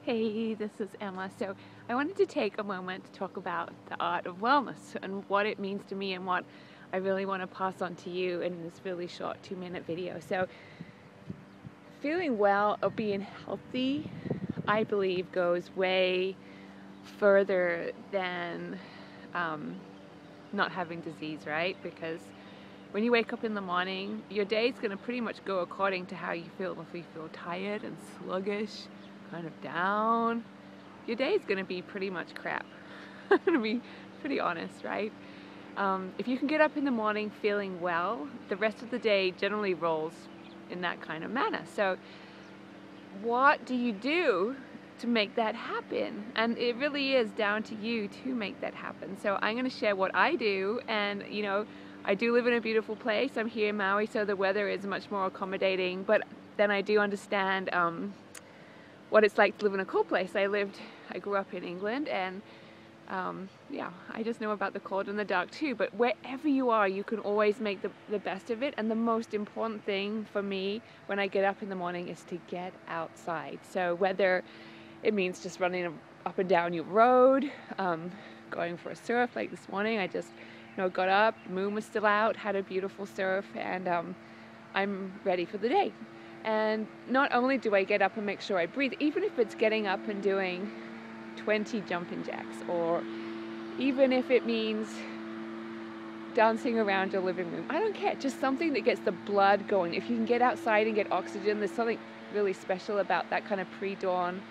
Hey, this is Emma. So I wanted to take a moment to talk about the art of wellness and what it means to me and what I really want to pass on to you in this really short 2-minute video. So feeling well or being healthy, I believe, goes way further than not having disease, right? Because when you wake up in the morning, your day is going to pretty much go according to how you feel. If you feel tired and sluggish, kind of down, your day is going to be pretty much crap. I'm going to be pretty honest, right? If you can get up in the morning feeling well, the rest of the day generally rolls in that kind of manner. So what do you do to make that happen? And it really is down to you to make that happen. So I'm going to share what I do, and I do live in a beautiful place. I'm here in Maui, so the weather is much more accommodating, but then I do understand what it's like to live in a cold place. I grew up in England, and yeah, I just know about the cold and the dark too. But wherever you are, you can always make the best of it. And the most important thing for me when I get up in the morning is to get outside. So whether it means just running up and down your road, going for a surf like this morning, I just got up, the moon was still out, had a beautiful surf, and I'm ready for the day. And not only do I get up and make sure I breathe, even if it's getting up and doing 20 jumping jacks, or even if it means dancing around your living room, I don't care, just something that gets the blood going. If you can get outside and get oxygen, there's something really special about that kind of pre-dawn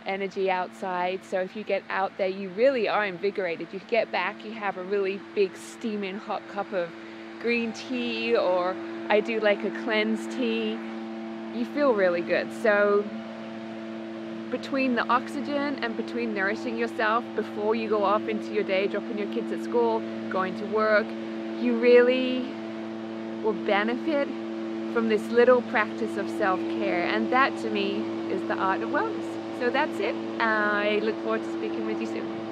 energy outside. So if you get out there, you really are invigorated. You get back, you have a really big steaming hot cup of green tea, or I do like a cleanse tea. You feel really good. So between the oxygen and between nourishing yourself before you go off into your day, dropping your kids at school, going to work, you really will benefit from this little practice of self-care. And that to me is the art of wellness. So that's it. I look forward to speaking with you soon.